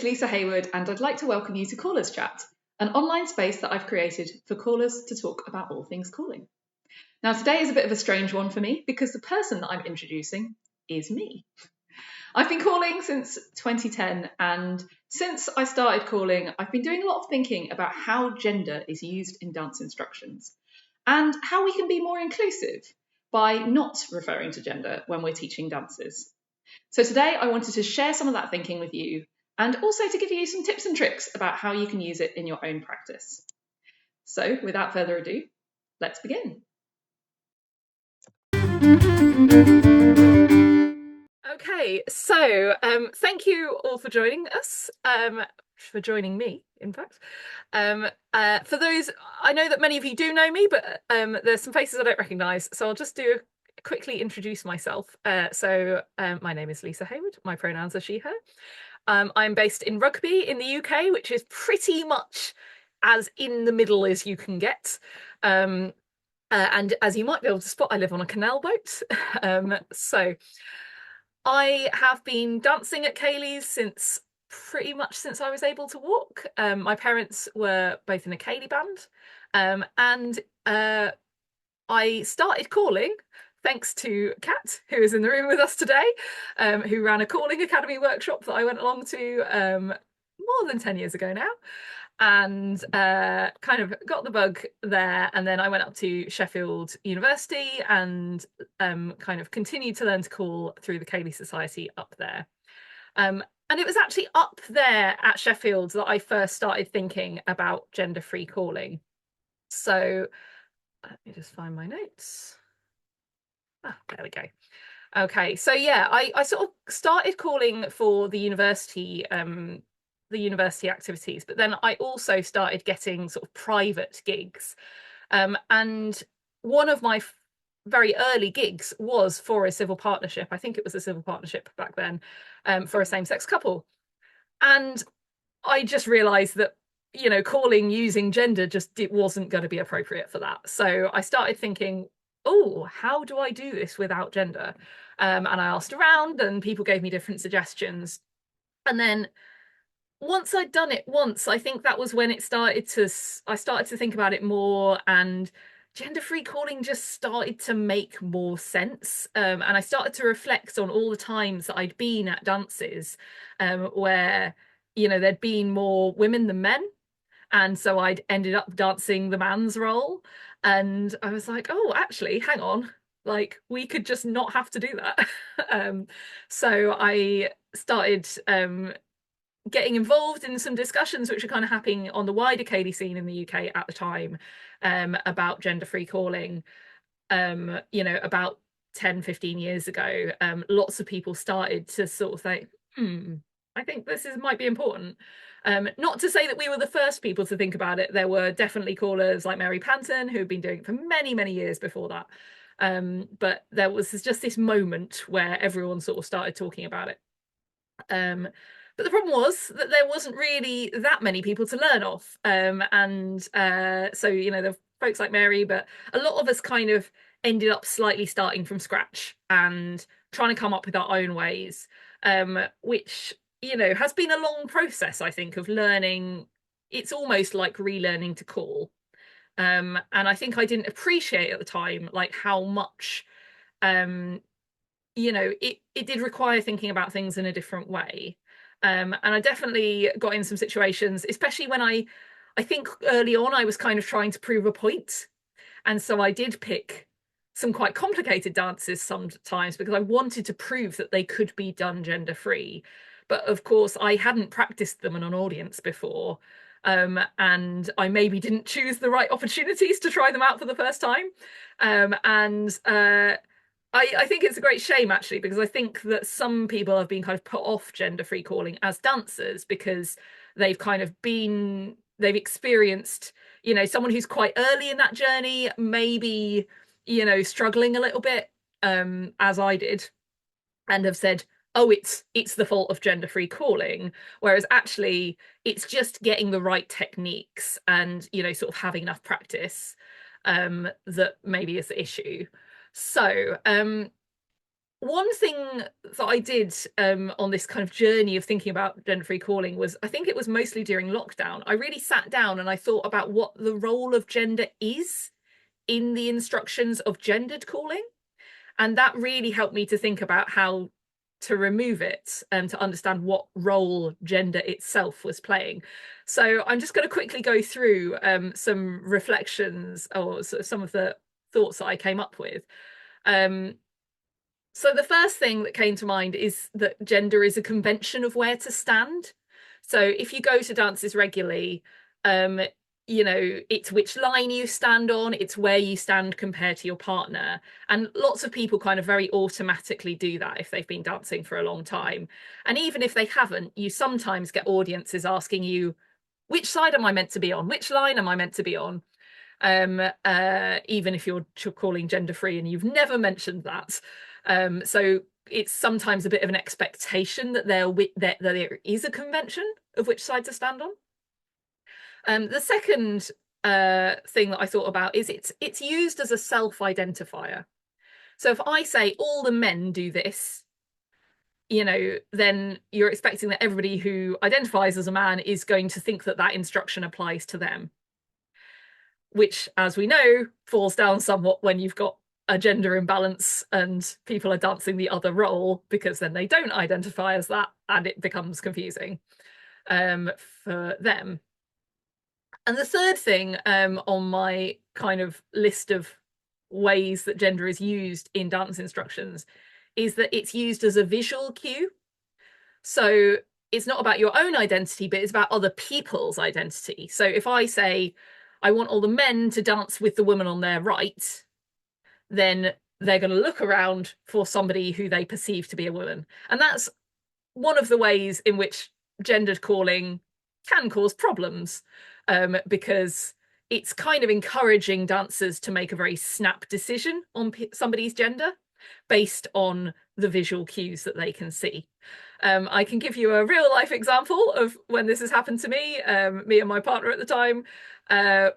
is Lisa Heywood, and I'd like to welcome you to Callers Chat, an online space that I've created for callers to talk about all things calling. Now, today is a bit of a strange one for me because the person that I'm introducing is me. I've been calling since 2010, and since I started calling, I've been doing a lot of thinking about how gender is used in dance instructions and how we can be more inclusive by not referring to gender when we're teaching dances. So today I wanted to share some of that thinking with you and also to give you some tips and tricks about how you can use it in your own practice. So without further ado, let's begin. Okay, so thank you all for joining us, for joining me, in fact. For those, I know that many of you do know me, but there's some faces I don't recognise, so I'll just quickly introduce myself. My name is Lisa Heywood, my pronouns are she, her. I'm based in Rugby in the UK, which is pretty much as in the middle as you can get. And as you might be able to spot, I live on a canal boat. So I have been dancing at Ceilidh's pretty much since I was able to walk. My parents were both in a Ceilidh band, and I started calling thanks to Kat, who is in the room with us today, who ran a calling academy workshop that I went along to more than 10 years ago now, and kind of got the bug there. And then I went up to Sheffield University and kind of continued to learn to call through the Ceilidh Society up there. And it was actually up there at Sheffield that I first started thinking about gender-free calling. So let me just find my notes. There we go. Okay, so yeah, I sort of started calling for the university activities, but then I also started getting sort of private gigs. And one of my very early gigs was for a civil partnership. I think it was a civil partnership back then, for a same-sex couple. And I just realised that, you know, calling using gender it wasn't going to be appropriate for that. So I started thinking, oh, how do I do this without gender? And I asked around and people gave me different suggestions. And then once I'd done it once, I think that was when I started to think about it more, and gender-free calling just started to make more sense. And I started to reflect on all the times that I'd been at dances where, you know, there'd been more women than men. And so I'd ended up dancing the man's role. And I was like, oh, actually, hang on. Like, we could just not have to do that. So I started getting involved in some discussions which are kind of happening on the wider Ceilidh scene in the UK at the time, about gender-free calling. You know, about 10-15 years ago, lots of people started to sort of think, I think this might be important. Not to say that we were the first people to think about it. There were definitely callers like Mary Panton who had been doing it for many, many years before that. But there was just this moment where everyone sort of started talking about it. But the problem was that there wasn't really that many people to learn off. So, you know, the folks like Mary, but a lot of us kind of ended up slightly starting from scratch and trying to come up with our own ways, which, you know, has been a long process, I think, of learning. It's almost like relearning to call. And I think I didn't appreciate at the time, like, how much, you know, it did require thinking about things in a different way. And I definitely got in some situations, especially when I think early on I was kind of trying to prove a point. And so I did pick some quite complicated dances sometimes because I wanted to prove that they could be done gender-free. But of course, I hadn't practiced them in an audience before. And I maybe didn't choose the right opportunities to try them out for the first time. I think it's a great shame, actually, because I think that some people have been kind of put off gender-free calling as dancers because they've experienced, you know, someone who's quite early in that journey, maybe, you know, struggling a little bit, as I did, and have said, oh, it's the fault of gender-free calling, whereas actually it's just getting the right techniques and, you know, sort of having enough practice that maybe is the issue. So one thing that I did on this kind of journey of thinking about gender-free calling was, I think it was mostly during lockdown. I really sat down and I thought about what the role of gender is in the instructions of gendered calling. And that really helped me to think about how to remove it and to understand what role gender itself was playing. So I'm just going to quickly go through some reflections or sort of some of the thoughts that I came up with. Um, so the first thing that came to mind is that gender is a convention of where to stand. So if you go to dances regularly, um, it's which line you stand on, it's where you stand compared to your partner. And lots of people kind of very automatically do that if they've been dancing for a long time. And even if they haven't, you sometimes get audiences asking you, which side am I meant to be on? Which line am I meant to be on? Even if you're calling gender free and you've never mentioned that. So it's sometimes a bit of an expectation that there is a convention of which side to stand on. The second thing that I thought about is it's used as a self-identifier. So if I say all the men do this, then you're expecting that everybody who identifies as a man is going to think that that instruction applies to them, which, as we know, falls down somewhat when you've got a gender imbalance and people are dancing the other role, because then they don't identify as that and it becomes confusing for them. And the third thing on my kind of list of ways that gender is used in dance instructions is that it's used as a visual cue. So it's not about your own identity, but it's about other people's identity. So if I say, I want all the men to dance with the woman on their right, then they're going to look around for somebody who they perceive to be a woman. And that's one of the ways in which gendered calling can cause problems, because it's kind of encouraging dancers to make a very snap decision on somebody's gender based on the visual cues that they can see. I can give you a real life example of when this has happened to me. Me and my partner at the time,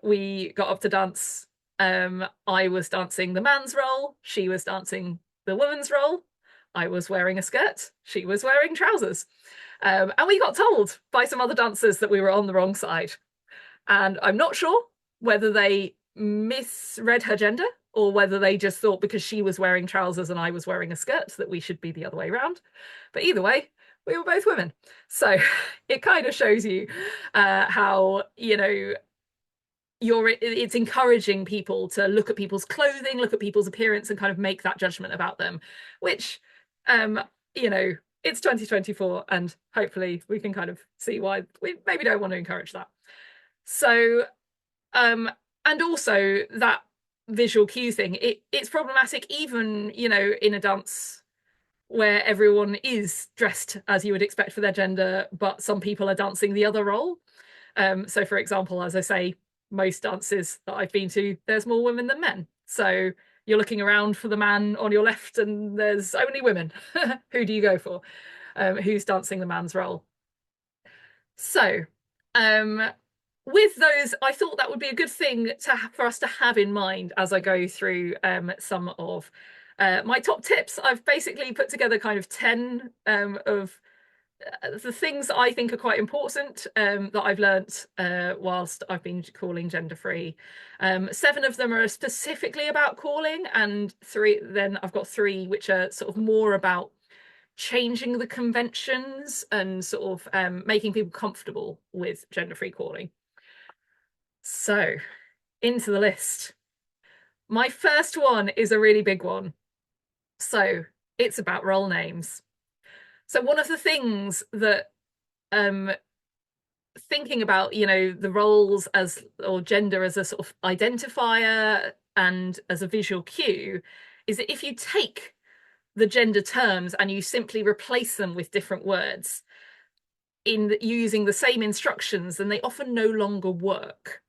we got up to dance. I was dancing the man's role, she was dancing the woman's role. I was wearing a skirt, she was wearing trousers. And we got told by some other dancers that we were on the wrong side. And I'm not sure whether they misread her gender or whether they just thought because she was wearing trousers and I was wearing a skirt that we should be the other way around. But either way, we were both women. So it kind of shows you how, it's encouraging people to look at people's clothing, look at people's appearance and kind of make that judgment about them, which, it's 2024 and hopefully we can kind of see why we maybe don't want to encourage that. So, and also that visual cue thing, it's problematic even, in a dance where everyone is dressed as you would expect for their gender, but some people are dancing the other role. So for example, as I say, most dances that I've been to, there's more women than men. So you're looking around for the man on your left and there's only women. Who do you go for? Who's dancing the man's role? So with those, I thought that would be a good thing for us to have in mind as I go through some of my top tips. I've basically put together kind of 10 of the things that I think are quite important that I've learnt whilst I've been calling gender free. 7 of them are specifically about calling, and I've got 3 which are sort of more about changing the conventions and sort of making people comfortable with gender free calling. So into the list. My first one is a really big one. So it's about role names. So one of the things that thinking about, the roles or gender as a sort of identifier and as a visual cue is that if you take the gender terms and you simply replace them with different words in using the same instructions, then they often no longer work.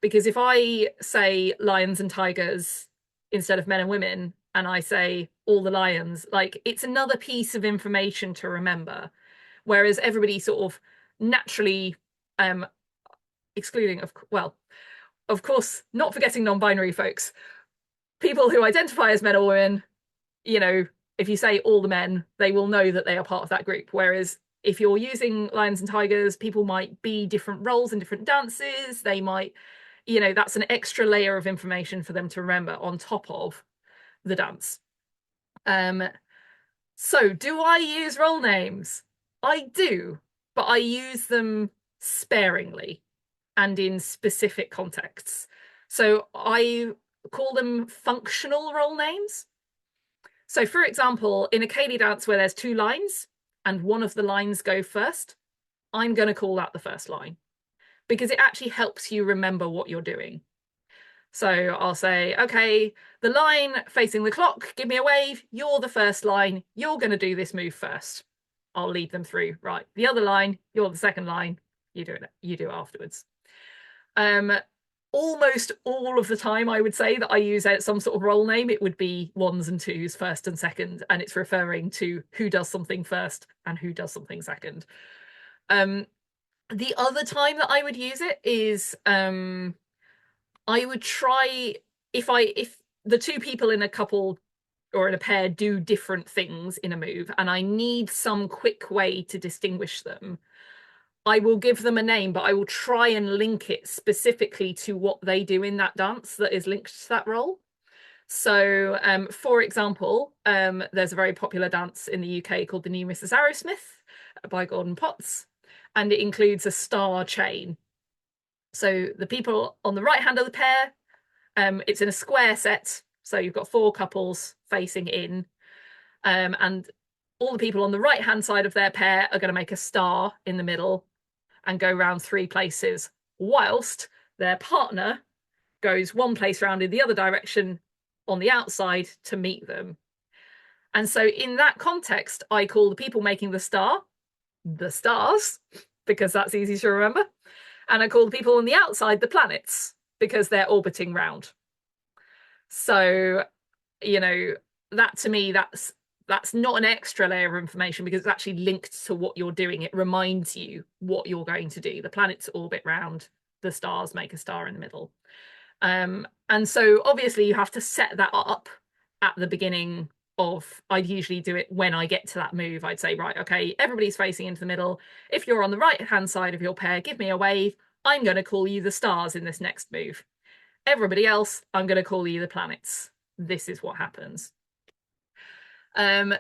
Because if I say lions and tigers instead of men and women, and I say all the lions, like it's another piece of information to remember. Whereas everybody sort of naturally excluding, of course, not forgetting non-binary folks, people who identify as men or women, if you say all the men, they will know that they are part of that group. Whereas if you're using lions and tigers, people might be different roles in different dances. They might, that's an extra layer of information for them to remember on top of the dance. So do I use role names? I do, but I use them sparingly and in specific contexts. So I call them functional role names. So for example, in a ceilidh dance where there's two lines and one of the lines go first, I'm going to call that the first line because it actually helps you remember what you're doing. So I'll say, okay, the line facing the clock, give me a wave. You're the first line. You're going to do this move first. I'll lead them through. Right. The other line, you're the second line. You do it. You do it afterwards. Almost all of the time, I would say that I use some sort of role name. It would be ones and twos, first and second, and it's referring to who does something first and who does something second. The other time that I would use it is I would try if the two people in a couple or in a pair do different things in a move and I need some quick way to distinguish them, I will give them a name, but I will try and link it specifically to what they do in that dance that is linked to that role. So, for example, there's a very popular dance in the UK called the New Mrs. Arrowsmith by Gordon Potts, and it includes a star chain. So the people on the right hand of the pair, it's in a square set. So you've got four couples facing in, and all the people on the right hand side of their pair are going to make a star in the middle and go round three places, whilst their partner goes one place round in the other direction on the outside to meet them. And so in that context, I call the people making the star the stars, because that's easy to remember. And I call the people on the outside the planets, because they're orbiting round. So, that to me, that's not an extra layer of information because it's actually linked to what you're doing. It reminds you what you're going to do. The planets orbit round, the stars make a star in the middle. And so obviously you have to set that up at the beginning of, I'd usually do it when I get to that move. I'd say, right, okay, everybody's facing into the middle. If you're on the right-hand side of your pair, give me a wave. I'm going to call you the stars in this next move. Everybody else, I'm going to call you the planets. This is what happens. So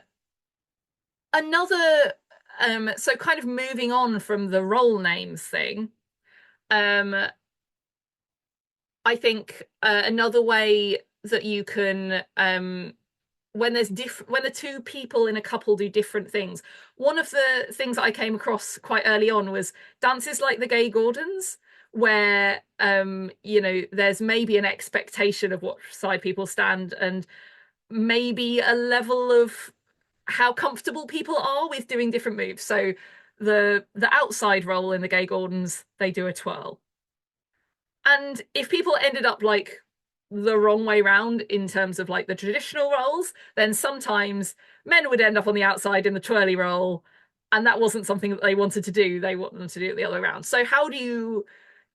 kind of moving on from the role names thing, I think another way that you can, when the two people in a couple do different things, one of the things that I came across quite early on was dances like the Gay Gordons, where there's maybe an expectation of what side people stand and maybe a level of how comfortable people are with doing different moves. So the outside roll in the Gay Gordons, they do a twirl. And if people ended up like the wrong way round in terms of like the traditional rolls, then sometimes men would end up on the outside in the twirly roll, and that wasn't something that they wanted to do. They wanted them to do it the other way around. So how do you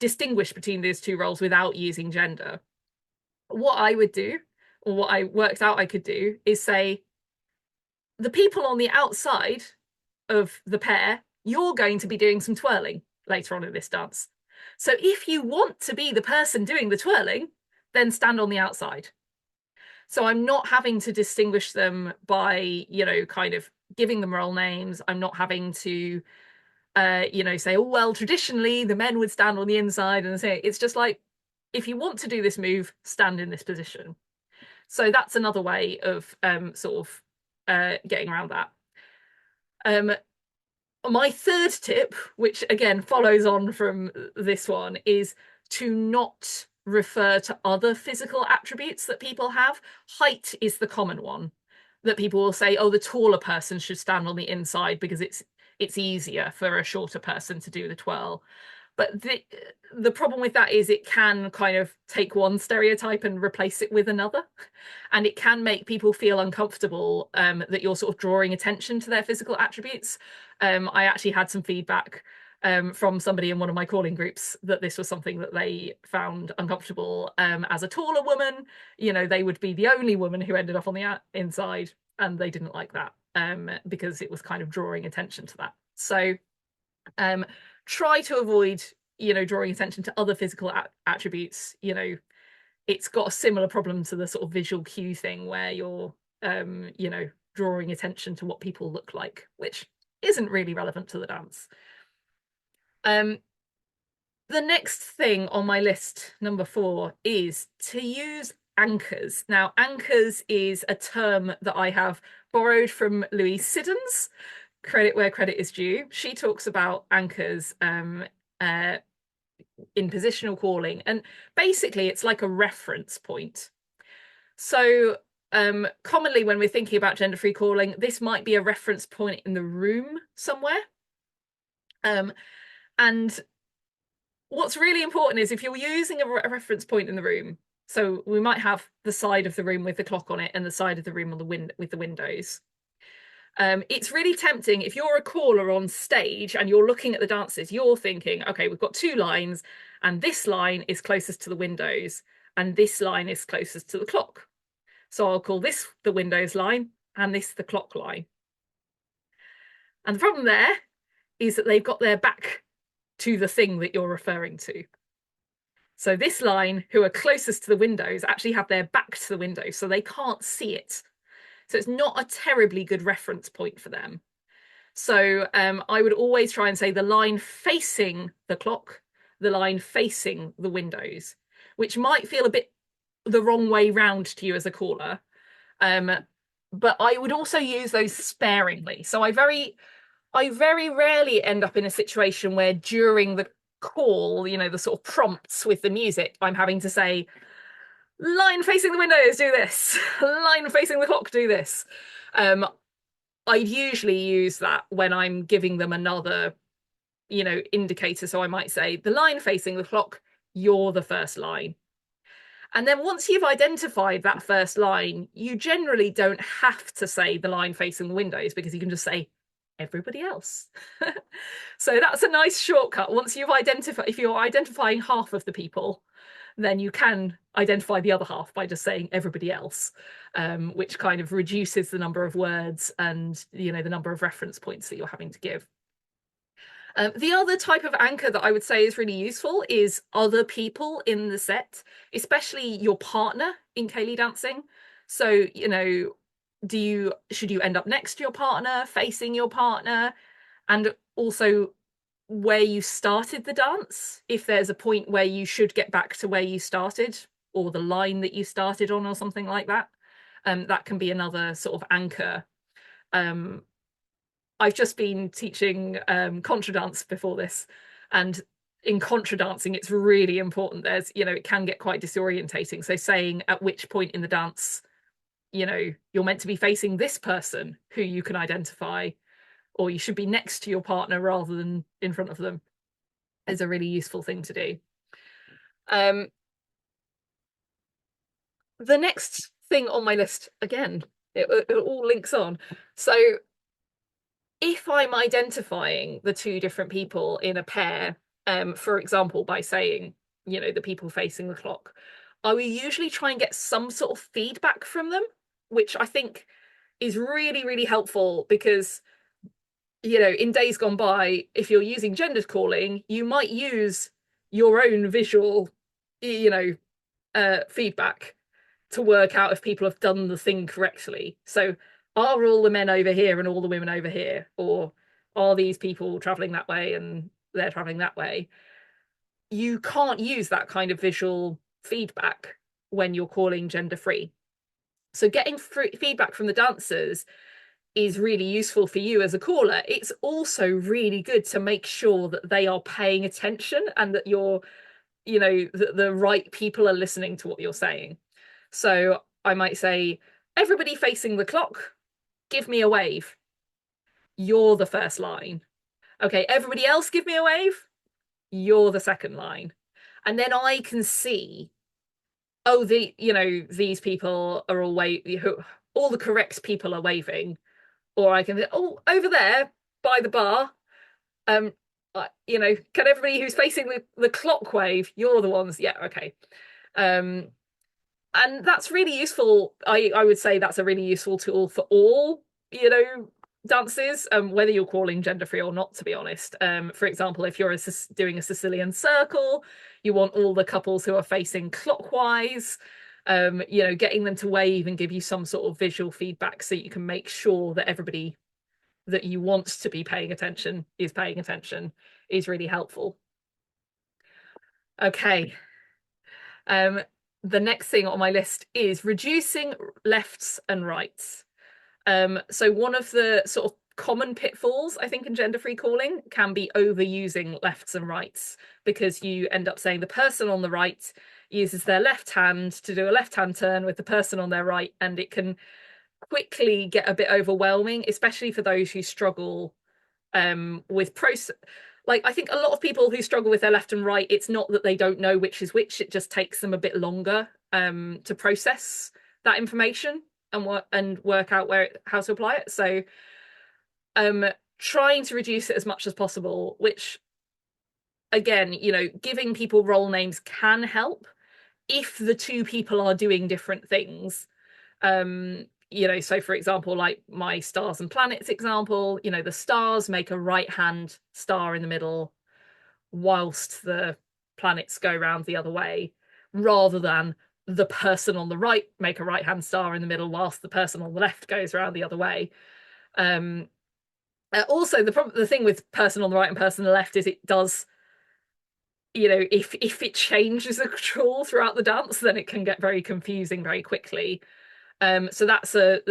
distinguish between these two roles without using gender? What I would do, or what I worked out I could do, is say, the people on the outside of the pair, you're going to be doing some twirling later on in this dance. So if you want to be the person doing the twirling, then stand on the outside. So I'm not having to distinguish them by, kind of giving them role names. I'm not having to, say, oh, well, traditionally the men would stand on the inside, and say, it's just like, if you want to do this move, stand in this position. So that's another way of getting around that. My third tip, which again follows on from this one, is to not refer to other physical attributes that people have. Height is the common one that people will say, oh, the taller person should stand on the inside because it's easier for a shorter person to do the twirl. But the problem with that is it can kind of take one stereotype and replace it with another. And it can make people feel uncomfortable that you're sort of drawing attention to their physical attributes. I actually had some feedback from somebody in one of my calling groups that this was something that they found uncomfortable. As a taller woman, they would be the only woman who ended up on the inside. and they didn't like that, because it was kind of drawing attention to that. So um, try to avoid, drawing attention to other physical attributes. It's got a similar problem to the sort of visual cue thing where you're, drawing attention to what people look like, which isn't really relevant to the dance. The next thing on my list, number 4, is to use anchors. Now, anchors is a term that I have borrowed from Louise Siddons, credit where credit is due. She talks about anchors in positional calling, and basically it's like a reference point. So commonly when we're thinking about gender-free calling, this might be a reference point in the room somewhere. And what's really important is if you're using a reference point in the room, so we might have the side of the room with the clock on it and the side of the room on the with the windows. It's really tempting if you're a caller on stage and you're looking at the dancers, you're thinking, okay, we've got 2 lines, and this line is closest to the windows and this line is closest to the clock. So I'll call this the windows line and this the clock line. And the problem there is that they've got their back to the thing that you're referring to. So this line, who are closest to the windows, actually have their back to the window, so they can't see it. So it's not a terribly good reference point for them. So I would always try and say the line facing the clock, the line facing the windows, which might feel a bit the wrong way round to you as a caller. But I would also use those sparingly. So I very rarely end up in a situation where during the call, the sort of prompts with the music, I'm having to say, line facing the windows, do this. Line facing the clock, do this. I'd usually use that when I'm giving them another, indicator. So I might say, the line facing the clock, you're the first line. And then once you've identified that first line, you generally don't have to say the line facing the windows, because you can just say everybody else. So that's a nice shortcut. Once you've identified, if you're identifying half of the people, then you can identify the other half by just saying everybody else, which kind of reduces the number of words and the number of reference points that you're having to give. The other type of anchor that I would say is really useful is other people in the set, especially your partner in ceilidh dancing. So, should you end up next to your partner, facing your partner, and also where you started the dance, if there's a point where you should get back to where you started, or the line that you started on, or something like that. That can be another sort of anchor. I've just been teaching contra dance before this, and in contra dancing it's really important. There's, it can get quite disorientating. So saying at which point in the dance, you're meant to be facing this person who you can identify, or you should be next to your partner rather than in front of them, is a really useful thing to do. The next thing on my list, again, it all links on. So if I'm identifying the 2 different people in a pair, for example, by saying, the people facing the clock, I will usually try and get some sort of feedback from them, which I think is really, really helpful, because, in days gone by, if you're using gendered calling, you might use your own visual, feedback to work out if people have done the thing correctly. So are all the men over here and all the women over here? Or are these people traveling that way and they're traveling that way? You can't use that kind of visual feedback when you're calling gender free. So getting feedback from the dancers is really useful for you as a caller. It's also really good to make sure that they are paying attention and that you're, the right people are listening to what you're saying. So I might say, everybody facing the clock, give me a wave. You're the first line. Okay, everybody else give me a wave. You're the second line. And then I can see, oh, these people are all all the correct people are waving. Or I can, oh, over there by the bar, can everybody who's facing the clock wave? You're the ones. Yeah, okay. And that's really useful. I would say that's a really useful tool for all, dances, whether you're calling gender free or not, to be honest. For example, if you're doing a Sicilian circle, you want all the couples who are facing clockwise, getting them to wave and give you some sort of visual feedback so you can make sure that everybody that you want to be paying attention is paying attention is really helpful. Okay. The next thing on my list is reducing lefts and rights. So one of the sort of common pitfalls, I think, in gender-free calling can be overusing lefts and rights, because you end up saying the person on the right uses their left hand to do a left-hand turn with the person on their right, and it can quickly get a bit overwhelming, especially for those who struggle with process. Like, I think a lot of people who struggle with their left and right, it's not that they don't know which is which, it just takes them a bit longer to process that information and work out how to apply it. So trying to reduce it as much as possible, which again, giving people role names can help if the two people are doing different things. So for example, like my stars and planets example, the stars make a right hand star in the middle whilst the planets go around the other way, rather than the person on the right make a right hand star in the middle whilst the person on the left goes around the other way. Also, the thing with person on the right and person on the left is it does, if it changes a control throughout the dance, then it can get very confusing very quickly. So that's a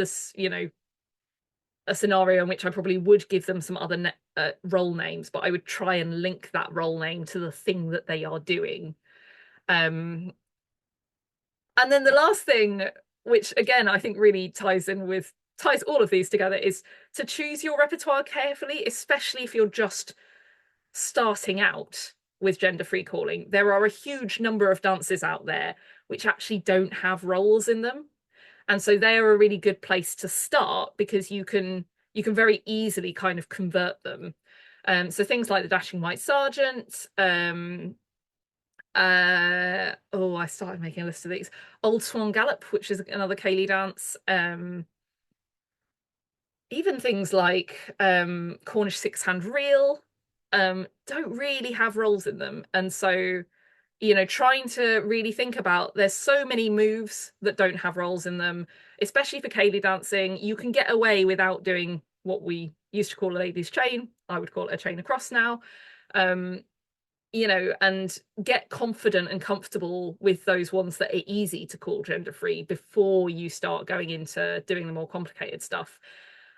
scenario in which I probably would give them some other role names, but I would try and link that role name to the thing that they are doing. And then the last thing, which again I think really ties all of these together, is to choose your repertoire carefully, especially if you're just starting out with gender-free calling. There are a huge number of dances out there which actually don't have roles in them. And so they're a really good place to start, because you can very easily kind of convert them. So things like the Dashing White Sergeant, I started making a list of these. Old Swan Gallop, which is another Ceilidh dance. Even things like Cornish Six-Hand Reel don't really have roles in them. And so, trying to really think about, there's so many moves that don't have roles in them, especially for Ceilidh dancing. You can get away without doing what we used to call a lady's chain. I would call it a chain across now. And get confident and comfortable with those ones that are easy to call gender-free before you start going into doing the more complicated stuff.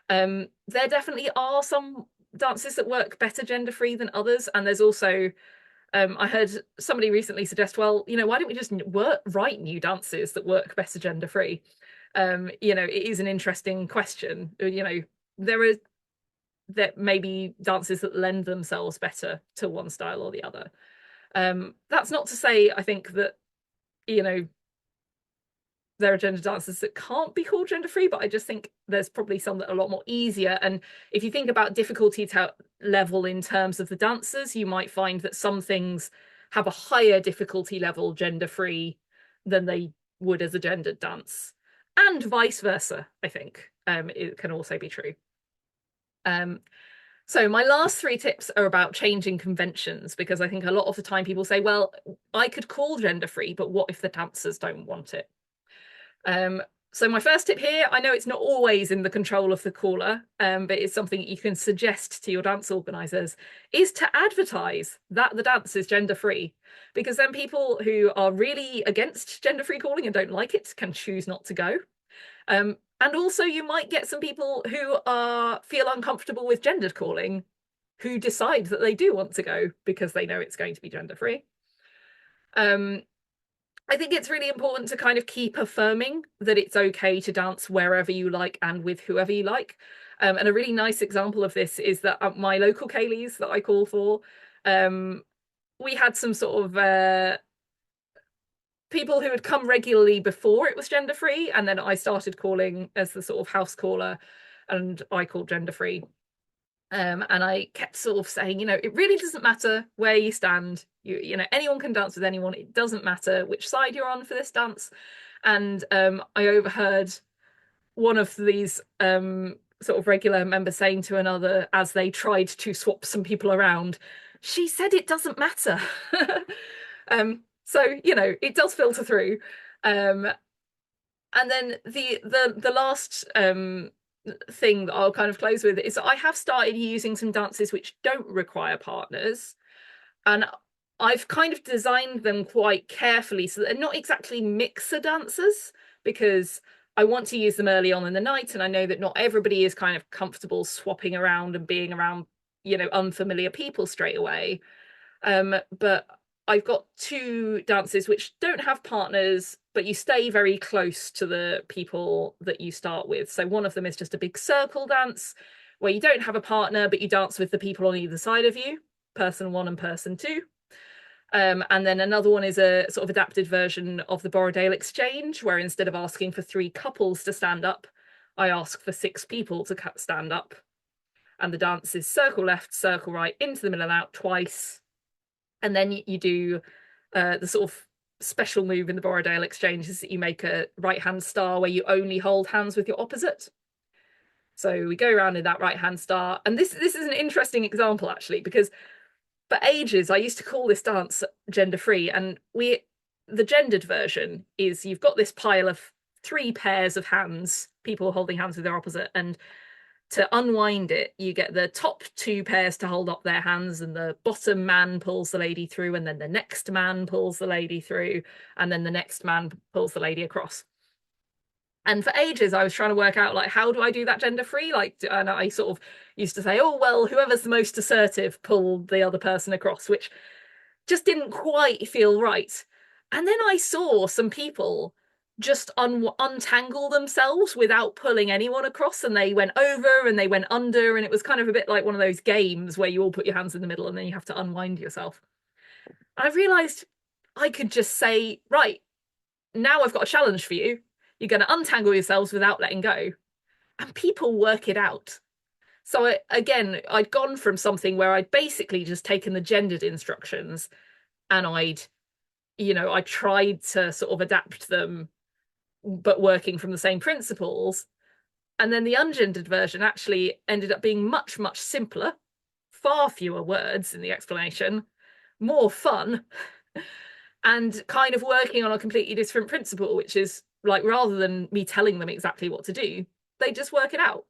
There definitely are some dances that work better gender-free than others, and there's also I heard somebody recently suggest, well, why don't we just write new dances that work better gender-free? It is an interesting question. There may be dances that lend themselves better to one style or the other. That's not to say, I think, that there are gender dances that can't be called gender-free, but I just think there's probably some that are a lot more easier. And if you think about difficulty level in terms of the dancers, you might find that some things have a higher difficulty level gender-free than they would as a gendered dance, and vice versa. I think it can also be true. So my last 3 tips are about changing conventions, because I think a lot of the time people say, well, I could call gender-free, but what if the dancers don't want it? So my first tip here, I know it's not always in the control of the caller, but it's something you can suggest to your dance organisers, is to advertise that the dance is gender-free, because then people who are really against gender-free calling and don't like it can choose not to go. And also you might get some people who feel uncomfortable with gendered calling who decide that they do want to go because they know it's going to be gender-free. I think it's really important to kind of keep affirming that it's okay to dance wherever you like and with whoever you like. And a really nice example of this is that at my local Ceilidhs that I call for, we had some sort of people who had come regularly before it was gender-free, and then I started calling as the sort of house caller, and I called gender-free. And I kept sort of saying, it really doesn't matter where you stand. Anyone can dance with anyone. It doesn't matter which side you're on for this dance. And I overheard one of these sort of regular members saying to another as they tried to swap some people around, she said it doesn't matter. So it does filter through. Um, and then the last thing that I'll kind of close with is I have started using some dances which don't require partners, and I've kind of designed them quite carefully so that they're not exactly mixer dancers, because I want to use them early on in the night, and I know that not everybody is kind of comfortable swapping around and being around unfamiliar people straight away. But I've got two dances which don't have partners, but you stay very close to the people that you start with. So one of them is just a big circle dance where you don't have a partner, but you dance with the people on either side of you, person one and person two. And then another one is a sort of adapted version of the Borrowdale Exchange, where instead of asking for 3 couples to stand up, I ask for 6 people to stand up. And the dance is circle left, circle right, into the middle and out twice. And then you do the sort of special move in the Borrowdale Exchange is that you make a right hand star where you only hold hands with your opposite. So we go around in that right hand star. And this is an interesting example, actually, because for ages I used to call this dance gender free. And the gendered version is you've got this pile of 3 pairs of hands, people holding hands with their opposite, and to unwind it, you get the top 2 pairs to hold up their hands, and the bottom man pulls the lady through, and then the next man pulls the lady through, and then the next man pulls the lady across. And for ages, I was trying to work out, like, how do I do that gender free? Like, and I sort of used to say, oh, well, whoever's the most assertive pulled the other person across, which just didn't quite feel right. And then I saw some people just untangle themselves without pulling anyone across, and they went over and they went under, and it was kind of a bit like one of those games where you all put your hands in the middle and then you have to unwind yourself. I realized I could just say, right, now I've got a challenge for you. You're going to untangle yourselves without letting go, and people work it out. So again, I'd gone from something where I'd basically just taken the gendered instructions and I tried to sort of adapt them, but working from the same principles. And then the ungendered version actually ended up being much, much simpler, far fewer words in the explanation, more fun, and kind of working on a completely different principle, which is like, rather than me telling them exactly what to do, they just work it out.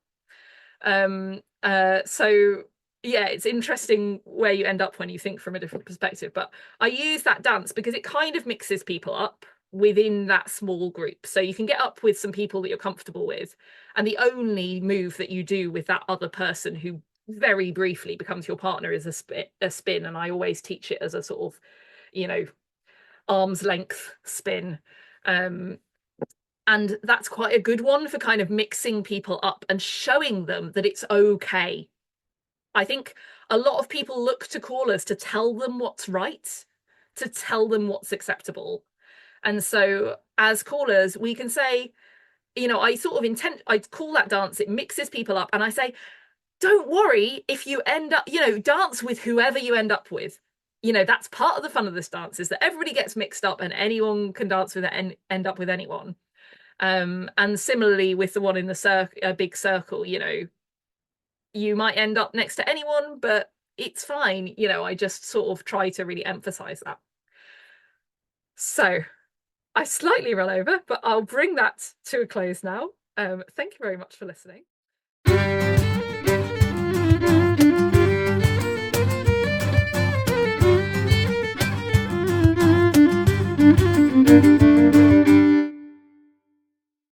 So yeah, it's interesting where you end up when you think from a different perspective. But I use that dance because it kind of mixes people up within that small group. So you can get up with some people that you're comfortable with, and the only move that you do with that other person who very briefly becomes your partner is a spin. And I always teach it as a sort of, arm's length spin. And that's quite a good one for kind of mixing people up and showing them that it's okay. I think a lot of people look to callers to tell them what's right, to tell them what's acceptable. And so as callers, we can say, I call that dance, it mixes people up. And I say, don't worry if you end up, dance with whoever you end up with. That's part of the fun of this dance, is that everybody gets mixed up and anyone can dance with it and end up with anyone. And similarly with the one in the big circle, you might end up next to anyone, but it's fine. I just sort of try to really emphasize that. So I slightly run over, but I'll bring that to a close now. Thank you very much for listening.